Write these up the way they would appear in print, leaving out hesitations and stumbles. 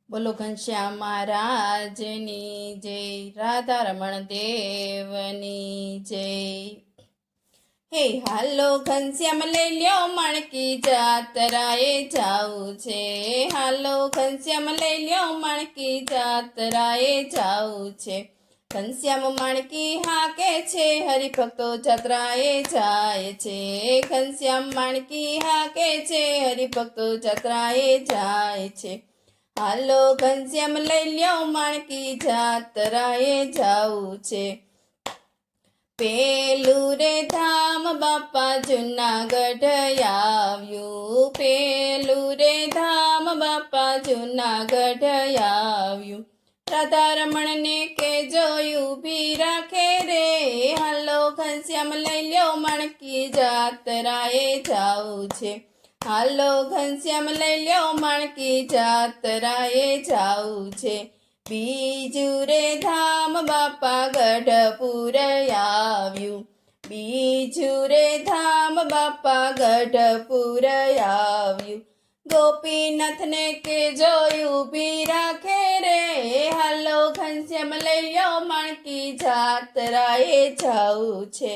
બોલો ઘનશ્યામ મહારાજની જય, રાધારમણ દેવની જય। હે હાલો ઘનશ્યામ લઈ લ્યો માણકી જાતરાએ જાવું છે, હાલો ઘનશ્યામ લઈ લ્યો માણકી જાતરાએ જાવું છે। ઘનશ્યામ માણકી હાકે છે, હરિભક્તો જાત્રાએ જાય છે। ઘનશ્યામ માણકી હાકે છે, હરિભક્તો જાત્રાએ જાય છે। હાલો ઘનશ્યામ લઈ લ્યો માણકી જાતરાએ જાવું છે। પેલું રે ધામ બાપા જુનાગઢ આવ્યું, પેલું રે ધામ બાપા જુનાગઢ આવ્યું। રાધારમણને કે જોયું ભી રાખે રે, હાલો ઘનશ્યામ લઈ લ્યો માણકી જાતરાએ જાવું છે। હાલો ઘનશ્યામ લઈ લ્યો માણકી જાતરાએ જાવું છે। બીજું રે ધામ બાપા ગઢપુર આવ્યું, બીજું રે ધામ બાપા ગઢપુર આવ્યું। ગોપીનાથને કે જોયું ભી રાખે રે, હાલો ઘનશ્યામ લઈ લ્યો માણકી જાતરાએ જાવું છે।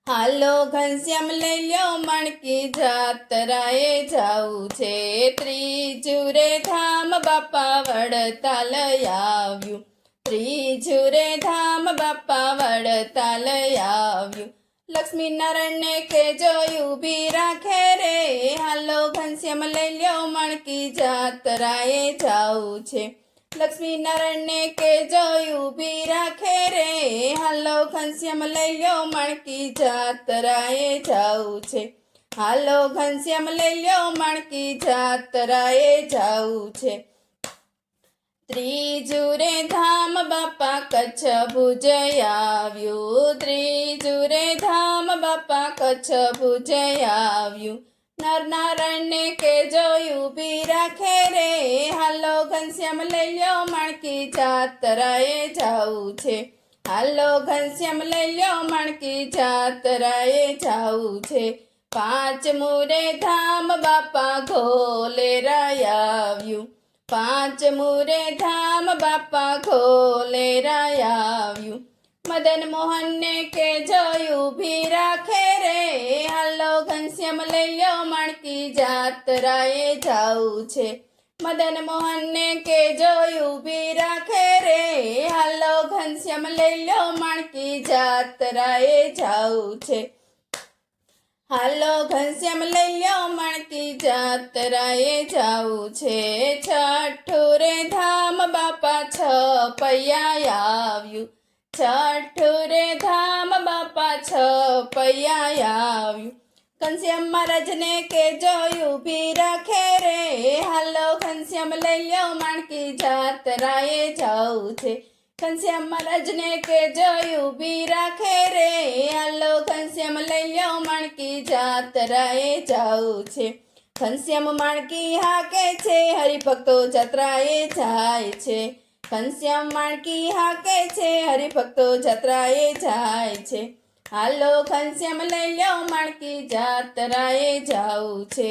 હાલો ઘનશ્યામ લઈ લ્યો માણકી જાતરાએ જાવું છે। ત્રીજું રે ધામ બાપા વડતાલ આવ્યું, ત્રીજું રે ધામ બાપા વડતાલ આવ્યું। લક્ષ્મીનારાયણને કે જોયું ભી રાખે રે, હાલો ઘનશ્યામ લઈ લ્યો માણકી જાતરાએ જાવું છે। લક્ષ્મીનારાયણને કે જોયું ભી રાખે રે, હાલો ઘનશ્યામ લઈ લ્યો માણકી જાતરાએ જાવું છે। હાલો ઘનશ્યામ લઈ લ્યો માણકી જાતરાએ જાવું છે। ત્રીજું રે ધામ બાપા કચ્છ ભુજ આવ્યું, ત્રીજું રે ધામ બાપા કચ્છ ભુજ આવ્યું। નરનારાયણને કે જોયું ભી રાખે રે, હાલો ઘનશ્યામ લઈ લ્યો માણકી જાતરાએ જાવું છે। હાલો ઘનશ્યામ લઈ લ્યો માણકી જાતરાએ જાવું છે। પાંચમું રે ધામ બાપા ઘોલેરા આવ્યું, પાંચમું રે ધામ બાપા ઘોલેરા આવ્યું। મદન મોહનને કે જોયું ભી રાખે રે, હાલો ઘનશ્યામ લઈ લ્યો માણકી જાતરાએ જાવું છે। મદન મોહનને કે જોયું ભી રાખે રે, હાલો ઘનશ્યામ લઈ લ્યો માણકી જાતરાએ જાવું છે। હાલો ઘનશ્યામ લઈ લ્યો માણકી જાતરાએ જાવું છે। છઠ્ઠું રે ધામ બાપા છપૈયા આવ્યું, છઠ્ઠું રે ધામ બાપા છપૈયા આવ્યું। ઘનશ્યામ મહારાજને કે જોયું ભી રાખે રે, હાલો ઘનશ્યામ લઈ લ્યો માણકી જાતરાએ જાવું છે। ઘનશ્યામ મહારાજને કે જોયું ભી રાખે રે, હાલો ઘનશ્યામ લઈ લ્યો માણકી જાતરાએ જાવું છે। ઘનશ્યામ માણકી હાકે છે, હરિભક્તો જાત્રાએ જાય છે। ઘનશ્યામ માણકી હાકે છે, હરિભક્તો જાત્રાએ જાય છે। હાલો ઘનશ્યામ લઈ લ્યો માણકી જાતરાએ જાવું છે।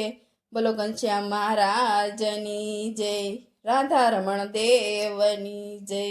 બોલો ઘનશ્યામ મહારાજની જય, રાધારમણ દેવની જય।